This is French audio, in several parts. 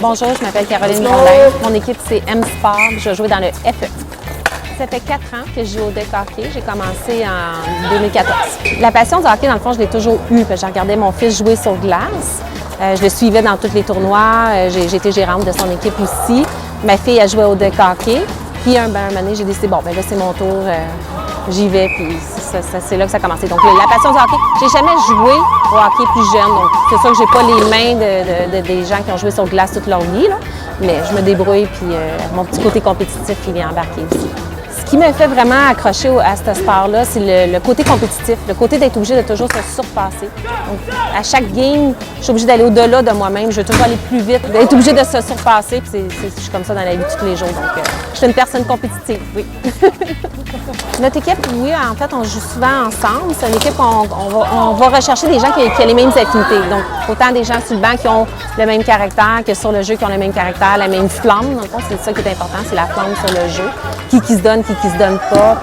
Bonjour, je m'appelle Caroline Grondin. Mon équipe, c'est M-Sport. Je joue dans le FE. Ça fait 4 ans que je joue au deck hockey. J'ai commencé en 2014. La passion du hockey, dans le fond, je l'ai toujours eue. Je regardais mon fils jouer sur glace. Je le suivais dans tous les tournois. J'ai été gérante de son équipe aussi. Ma fille, elle jouait au deck hockey. Puis un moment donné, j'ai décidé, bon, ben là, c'est mon tour. J'y vais, puis c'est là que ça a commencé. Donc, la passion du hockey, j'ai jamais joué au hockey plus jeune. Donc, c'est sûr que j'ai pas les mains des gens qui ont joué sur glace toute leur vie, là. Mais je me débrouille, puis mon petit côté compétitif, il est embarqué aussi. Ce qui me fait vraiment accrocher à ce sport-là, c'est le côté compétitif, le côté d'être obligé de toujours se surpasser. Donc, à chaque game, je suis obligée d'aller au-delà de moi-même. Je veux toujours aller plus vite, d'être obligée de se surpasser. Puis je suis comme ça dans la vie tous les jours. Donc, je suis une personne compétitive, oui. Notre équipe, oui, en fait, on joue souvent ensemble. C'est une équipe où on va rechercher des gens qui ont les mêmes affinités. Donc, autant des gens sur le banc qui ont le même caractère que sur le jeu qui ont le même caractère, la même flamme. Dans le fond, c'est ça qui est important, c'est la flamme sur le jeu. Qui se donne, qui se donne pas,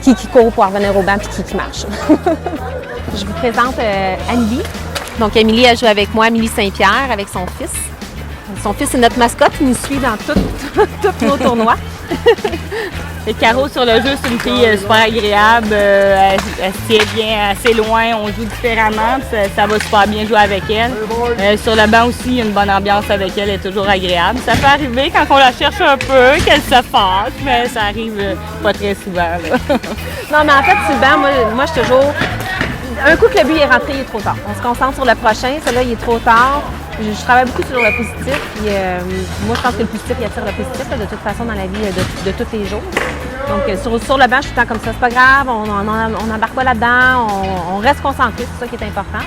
puis qui court pour revenir au banc, puis qui marche. Je vous présente Amélie. Donc, Amélie, elle joue avec moi, Amélie Saint-Pierre, avec son fils. Son fils est notre mascotte, il nous suit dans tous nos tournois. Et Caro, sur le jeu, c'est une fille super agréable. Elle se tient bien assez loin, on joue différemment. Ça va super bien jouer avec elle. Sur le banc aussi, il y a une bonne ambiance avec elle, elle est toujours agréable. Ça peut arriver quand on la cherche un peu, qu'elle se fâche, mais ça arrive pas très souvent. Là. Non, mais en fait, sur le banc, moi je suis toujours... Un coup que le but est rentré, il est trop tard. On se concentre sur le prochain, celui-là, il est trop tard. Je travaille beaucoup sur le positif, puis moi, je pense que le positif, il attire le positif, là, de toute façon, dans la vie de tous les jours. Donc, sur le banc, je suis tout le temps comme ça. C'est pas grave, on n'embarque pas là-dedans, on reste concentré, c'est ça qui est important.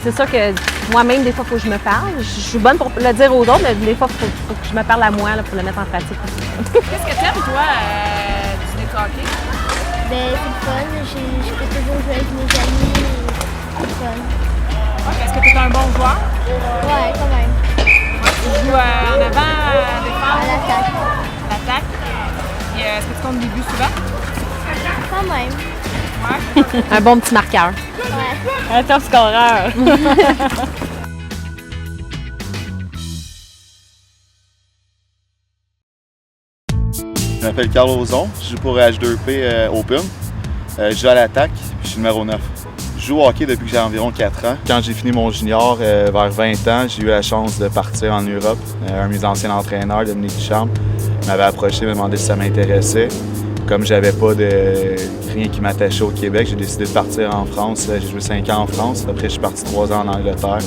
C'est sûr que moi-même, des fois, il faut que je me parle. Je suis bonne pour le dire aux autres, mais des fois, il faut que je me parle à moi là, pour le mettre en pratique aussi. Qu'est-ce que tu aimes, toi, du deck hockey? Ben, c'est le fun. Je peux toujours jouer avec mes amis. C'est le fun. Okay. Est-ce que tu es un bon joueur? Ouais, quand même. Tu joues en avant, à défense? À l'attaque. L'attaque. Et est-ce que tu comptes des buts souvent? Quand même. Ouais. Un bon petit marqueur. Ouais. Un top scoreur. Je m'appelle Carl Ozon, je joue pour H2P Open. Je joue à l'attaque, je suis numéro 9. Je joue au hockey depuis que j'ai environ 4 ans. Quand j'ai fini mon junior, vers 20 ans, j'ai eu la chance de partir en Europe. Un de mes anciens entraîneurs, Dominique Duchamp, m'avait approché, m'a demandé si ça m'intéressait. Comme j'avais pas de rien qui m'attachait au Québec, j'ai décidé de partir en France. J'ai joué 5 ans en France. Après, je suis parti 3 ans en Angleterre.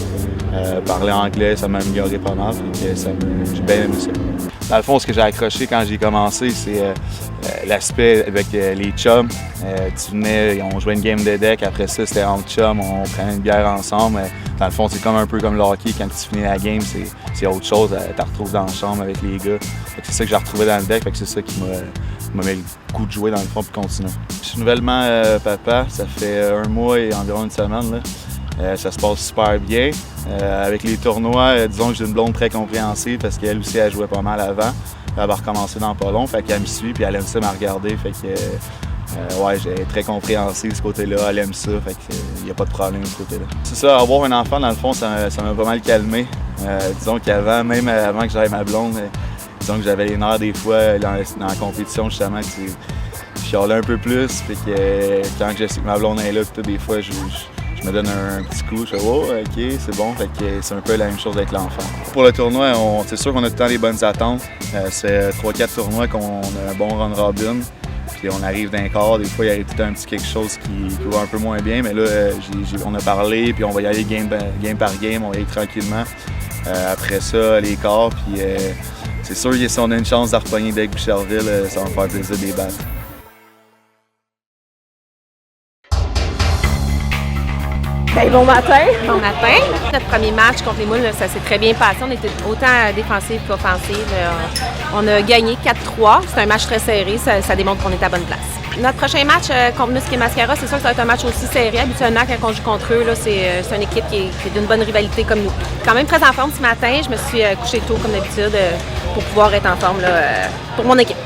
Parler anglais, ça m'a amélioré pas mal. J'ai bien aimé ça. Dans le fond, ce que j'ai accroché quand j'ai commencé, c'est l'aspect avec les chums. Tu venais, on jouait une game de deck, après ça, c'était entre chums, on prenait une bière ensemble. Dans le fond, c'est comme un peu comme le hockey, quand tu finis la game, c'est autre chose. Tu te retrouves dans la chambre avec les gars. C'est ça que j'ai retrouvé dans le deck, c'est ça qui m'a mis le goût de jouer dans le fond pour continuer. Je suis nouvellement papa, ça fait 1 mois et environ une semaine. Là. Ça se passe super bien. Avec les tournois, disons que j'ai une blonde très compréhensive parce qu'elle aussi, elle jouait pas mal avant. Elle va recommencer dans pas long, fait qu'elle me suit puis elle aime ça me regarder. Fait que, ouais, j'ai très compréhensive de ce côté-là, elle aime ça, fait qu'il n'y a pas de problème de ce côté-là. C'est ça, avoir un enfant, dans le fond, ça m'a pas mal calmé. Disons qu'avant, même avant que j'aille ma blonde, disons que j'avais les nerfs des fois dans la compétition, justement, que je chialais un peu plus, puis que quand je sais que ma blonde est là, tout, des fois, je me donne un petit coup, je fais « Oh, OK, c'est bon », fait que c'est un peu la même chose avec l'enfant. Pour le tournoi, c'est sûr qu'on a tout le temps les bonnes attentes. C'est 3-4 tournois qu'on a un bon run robin, puis on arrive d'un quart, des fois il arrive tout un petit quelque chose qui va un peu moins bien, mais là, on a parlé, puis on va y aller game par game, on va y aller tranquillement. Après ça, les quarts, puis c'est sûr que si on a une chance de repogner avec Boucherville, ça va me faire plaisir de les battre. Bien, bon matin! Bon matin! Notre premier match contre les Moules, ça s'est très bien passé. On était autant défensif qu'offensif. On a gagné 4-3. C'est un match très serré. Ça démontre qu'on est à bonne place. Notre prochain match contre Musc et Mascara, c'est sûr que ça va être un match aussi serré. Habituellement, quand on joue contre eux, c'est une équipe qui est d'une bonne rivalité comme nous. Quand même très en forme ce matin. Je me suis couchée tôt, comme d'habitude, pour pouvoir être en forme là, pour mon équipe.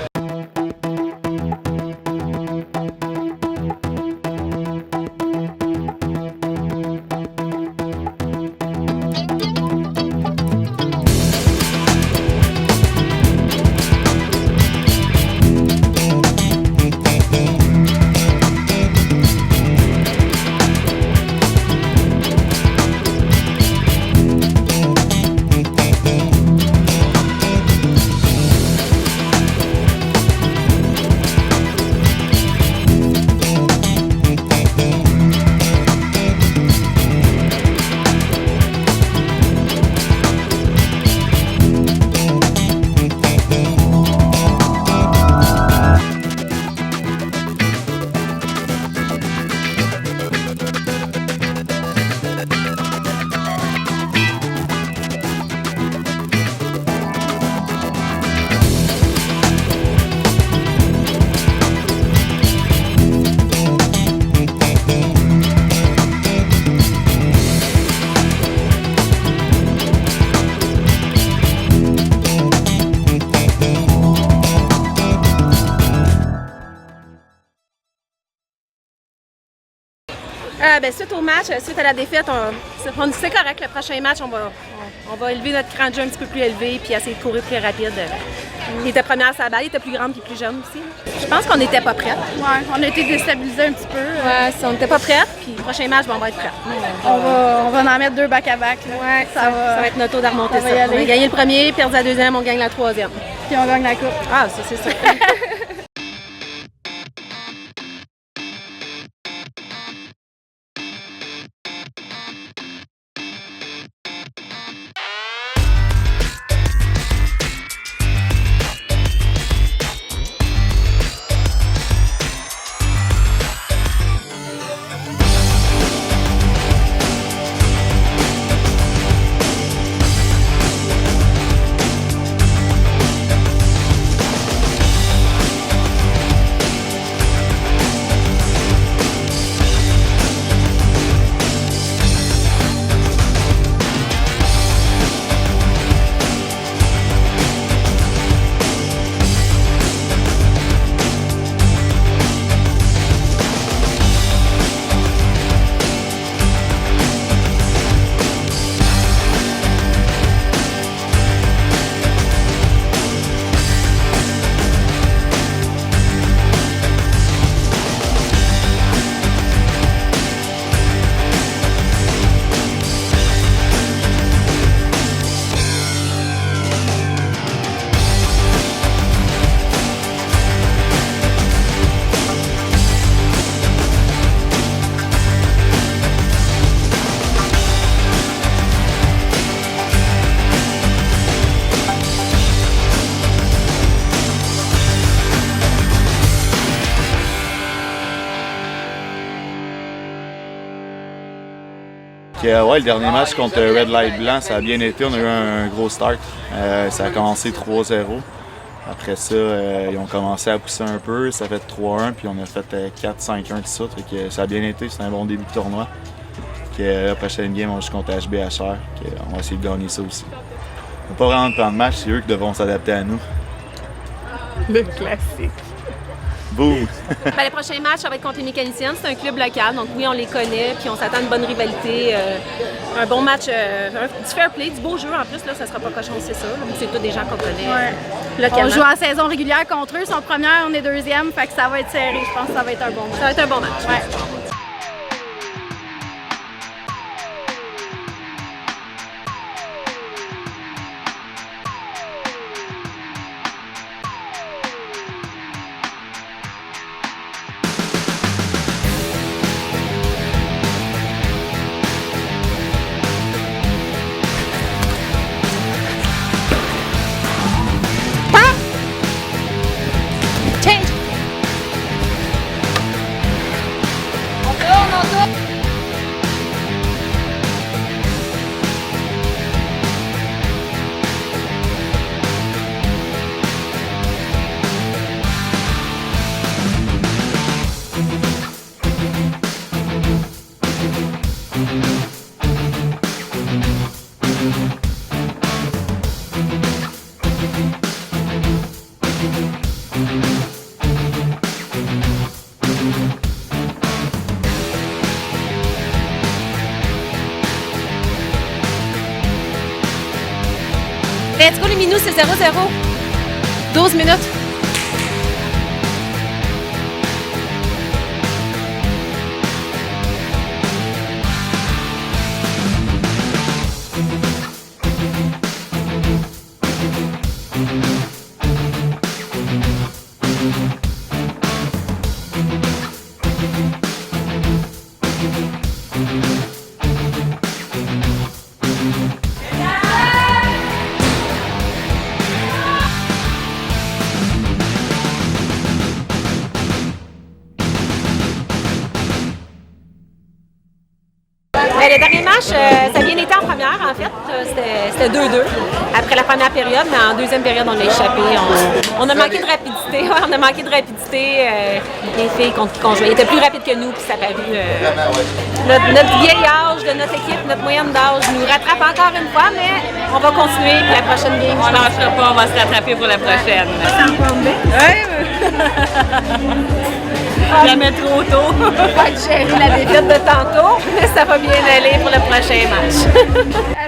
Suite au match, suite à la défaite, c'est correct. Le prochain match, on va élever notre cran de jeu un petit peu plus élevé puis essayer de courir plus rapide. Il était première à sa balle, il était plus grande puis plus jeune aussi. Je pense qu'on n'était pas prêts. Ouais, on a été déstabilisés un petit peu. Ouais, on n'était pas prêts. Puis le prochain match, on va être prêts. On va en mettre 2 back-à-back. Ouais, ça va être notre tour d'à remonter ça. y aller. On a gagné le premier, perdu la deuxième, on gagne la troisième. Puis on gagne la coupe. Ah, ça, c'est ça. Le dernier match contre Red Light Blanc, ça a bien été. On a eu un gros start. Ça a commencé 3-0. Après ça, ils ont commencé à pousser un peu. Ça a fait 3-1, puis on a fait 4-5-1 tout ça. Ça a bien été. C'est un bon début de tournoi. La prochaine game, on joue contre HBHR. On va essayer de gagner ça aussi. On n'a pas vraiment de plan de match. C'est eux qui devront s'adapter à nous. Le classique. Boum! Le prochain match, ça va être contre les mécaniciennes. C'est un club local, donc oui, on les connaît, puis on s'attend à une bonne rivalité. Un bon match, du fair play, du beau jeu en plus, là, ça sera pas cochon, c'est ça. C'est tous des gens qu'on connaît. Ouais. On joue en saison régulière contre eux. Ils sont première, on est deuxième, fait que ça va être serré. Je pense que ça va être un bon match. Ça va être un bon match. Ouais. Let's go les minous, c'est 0-0. 12 minutes. Le dernier match, ça a bien été en première, en fait. C'était 2-2 après la première période, mais en deuxième période, on a échappé. On a manqué de rapidité. Ouais, on a manqué de rapidité. Les filles contre qui on jouait étaient plus rapides que nous, puis ça a paru. Notre vieil âge de notre équipe, notre moyenne d'âge nous rattrape encore une fois, mais on va continuer. Puis la prochaine game, On lâchera pas, on va se rattraper pour la prochaine. Ouais. Jamais trop tôt. Fait que j'ai la défaite de tantôt, mais ça va bien aller pour le prochain match.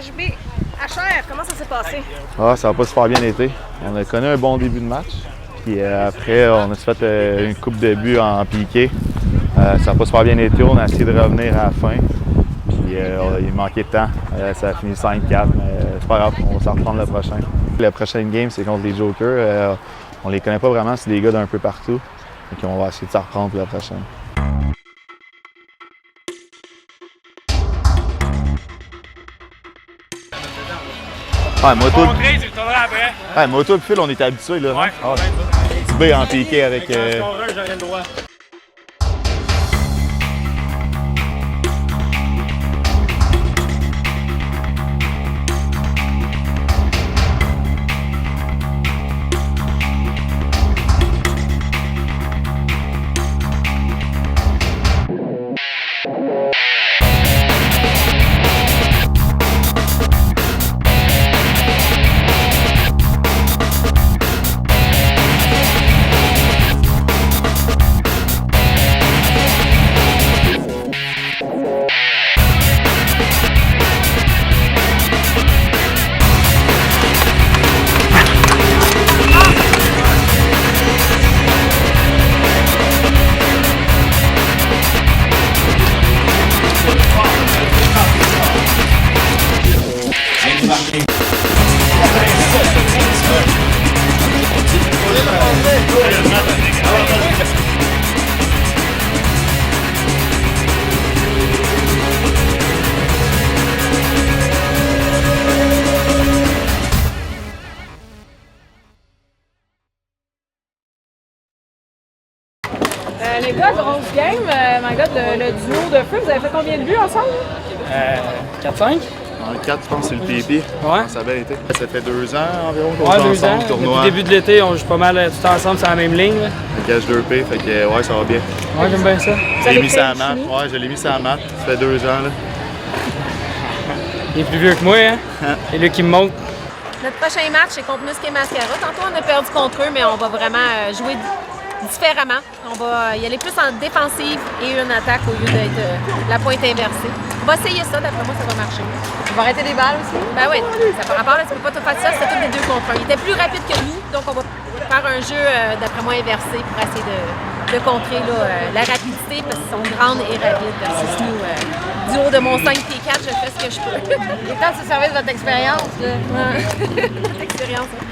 HB, HR, comment ça s'est passé? Ah, ça n'a pas super bien été. On a connu un bon début de match. Puis après, on a fait une coupe de buts en piqué. Ça n'a pas super bien été. On a essayé de revenir à la fin. Puis il manquait de temps. Ça a fini 5-4, mais c'est pas grave. On va s'en reprendre le prochain. Le prochain game, c'est contre les Jokers. On les connaît pas vraiment. C'est des gars d'un peu partout. Donc on va essayer de s'en reprendre pour la prochaine. Ouais, moto. Ouais, moto et Phil, on était habitués là. Ouais. Ah, petit B en piqué avec. Les gars, grosse game. My God, le duo de feu, vous avez fait combien de buts ensemble? 4-5? 4, je pense, c'est le PP. Ouais. Ça a bien été. Ça fait 2 ans environ qu'on Ouais, joue 2 ans. ensemble, Depuis tournoi. le début de l'été, on joue pas mal tout ensemble sur la même ligne. Là. Le cache 2P, fait que ouais, ça va bien. Ouais, j'aime bien ça. Je l'ai mis sur la map. Ouais, je l'ai mis sur la map. Ça fait 2 ans. Là. Il est plus vieux que moi, hein? C'est lui qui me montre. Notre prochain match, c'est contre Musquet Mascara. Tantôt, on a perdu contre eux, mais on va vraiment jouer différemment. On va y aller plus en défensive et une attaque au lieu d'être la pointe inversée. On va essayer ça, d'après moi, ça va marcher. On va arrêter les balles aussi? Ben oui, ça par rapport, là, tu peux pas tout faire ça, c'était tous des 2 contre 1. Il était plus rapide que nous, donc on va faire un jeu, d'après moi, inversé pour essayer de contrer là, la rapidité, parce qu'ils sont grandes et rapides versus nous. Du haut de mon 5 pieds 4, je fais ce que je peux. Il est temps de se servir de votre expérience. Là. Notre expérience. Hein.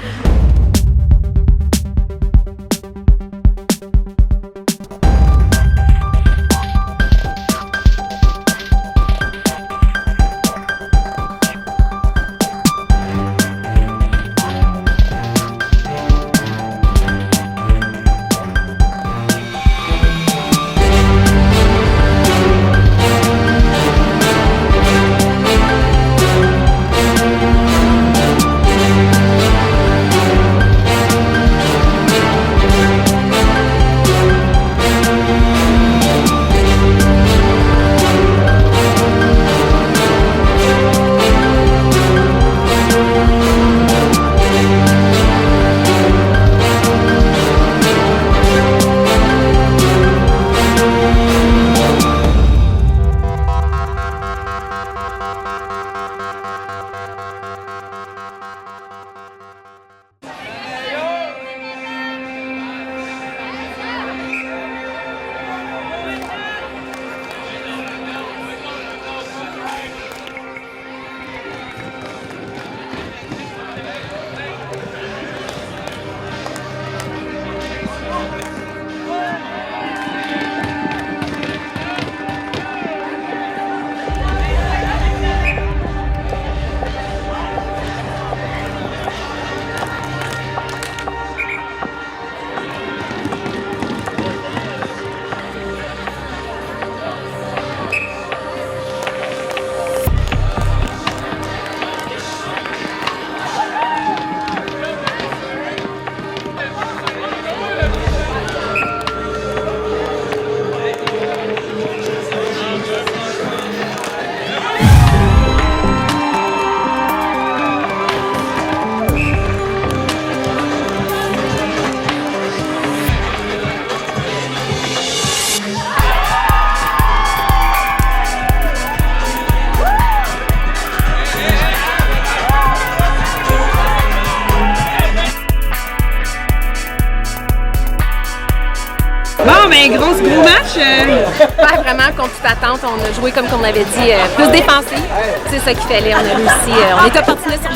Ouais, vraiment, contre toute attente, on a joué comme on avait dit, plus défensif. C'est ça qu'il fallait. On a réussi. On était opportunistes sur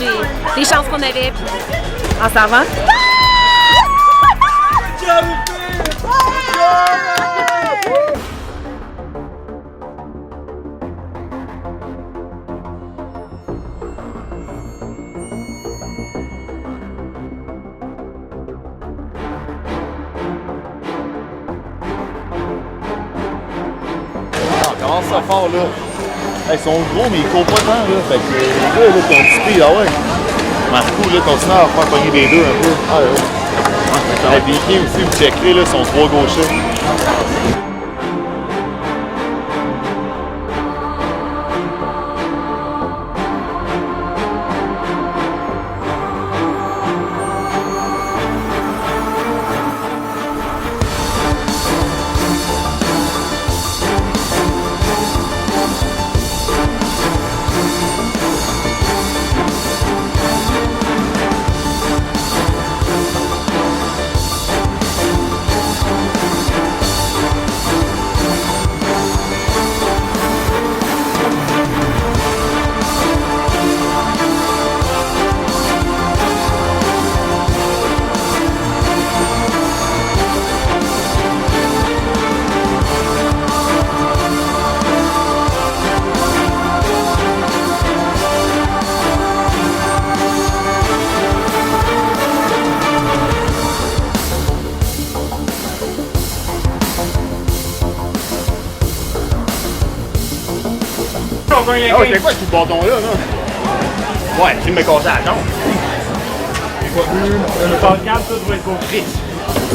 les chances qu'on avait. Puis en servant. On commence ça fort là. Hey, ils sont gros mais ils courent pas tant là. Fait que les gars là qui ont petit ah ouais. Marco là continue à faire pogner les deux un peu. Ah ouais. Les pieds aussi, vous checkerez là, sont trois gauchers. Ah ouais, c'est quoi ce bâton-là, là? Ouais, tu me cassé la jambe. Le câble, ça doit être beau. C'est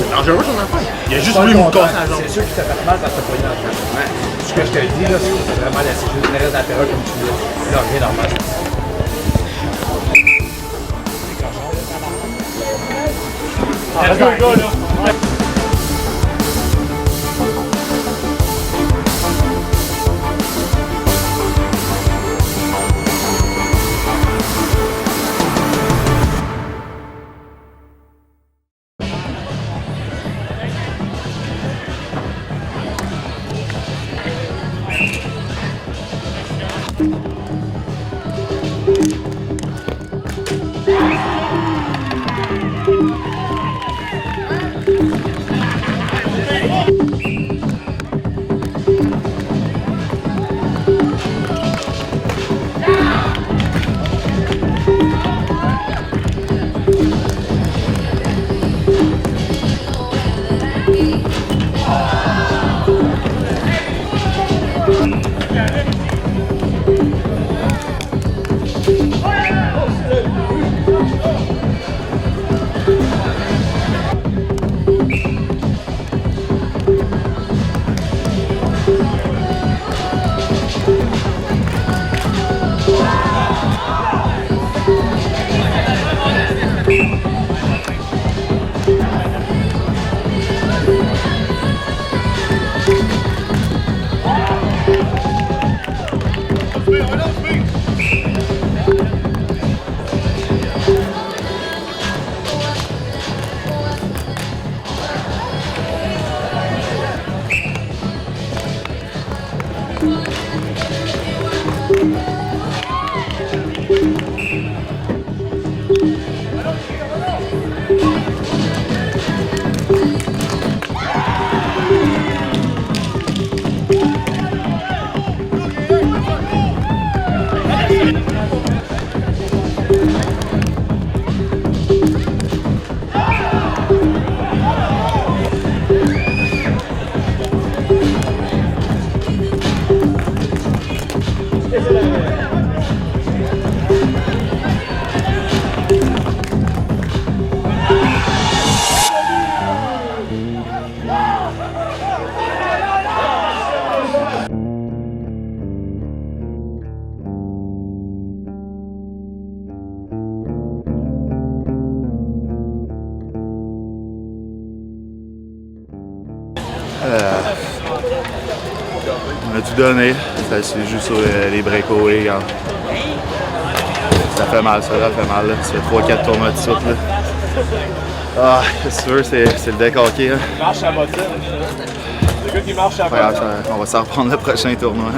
dangereux, ton enfant. Il a juste voulu me casser la jambe. C'est sûr que ça fait mal quand t'as pas eu dans le camp. Ouais. Ce que je te dis, là, c'est que c'est vraiment laissé juste derrière la terre comme tu veux. Là, rien dans le match. Reste le gars, là. On a tout donné. Ça s'est juste sur les breakaways. Ça fait mal, ça fait mal. Là. Ça fait 3-4 tournois de suite. Là. Ah, c'est sûr, c'est le deck hockey. Hein. C'est quoi qui marche à Pas grave, on va s'en reprendre le prochain tournoi.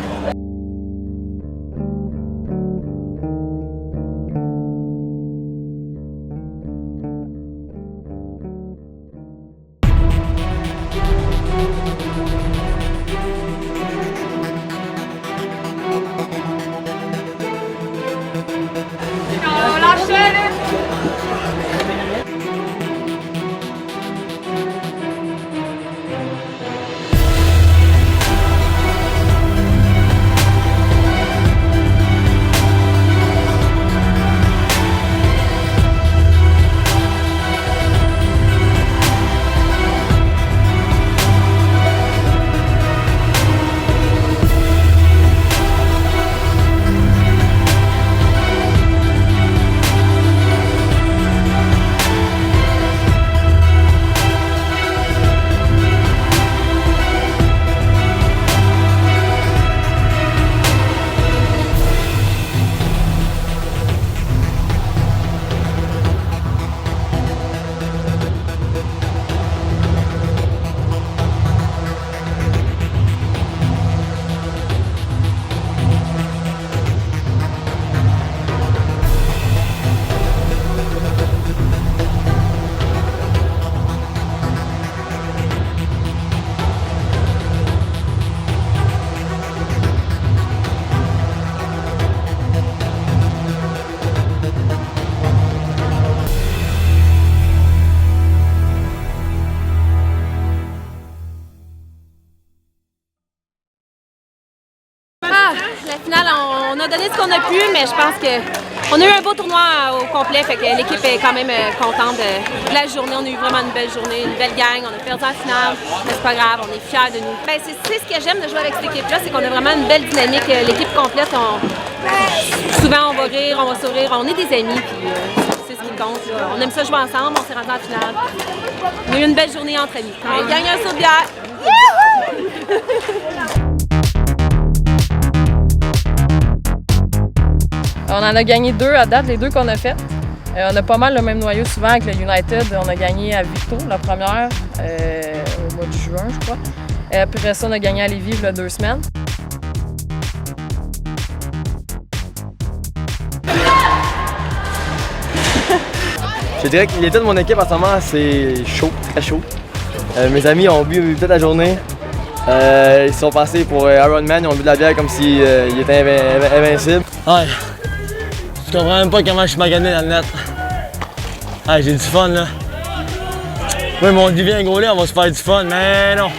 La finale, on a donné ce qu'on a pu, mais je pense qu'on a eu un beau tournoi au complet, fait que l'équipe est quand même contente de la journée. On a eu vraiment une belle journée, une belle gang. On a perdu en finale, mais c'est pas grave, on est fiers de nous. Ben, c'est ce que j'aime de jouer avec cette équipe-là, c'est qu'on a vraiment une belle dynamique. L'équipe complète, souvent on va rire, on va sourire, on est des amis, puis c'est ce qui compte. Là. On aime ça jouer ensemble, on s'est rendu en finale. On a eu une belle journée entre amis. On gagne un saut de bière. On en a gagné 2 à date, les 2 qu'on a faites. On a pas mal le même noyau souvent avec le United. On a gagné à Victo, la première, au mois de juin, je crois. Après ça, on a gagné à Lévis, il y a 2 semaines. Je dirais que l'état de mon équipe en ce moment, c'est chaud, très chaud. Mes amis ont bu toute la journée. Ils sont passés pour Ironman, ils ont bu de la bière comme s'ils étaient invincibles. Ouais. Je comprends même pas comment je suis magané dans le net. Ah, j'ai du fun là. Oui, mais on dit bien gros là, on va se faire du fun, mais non.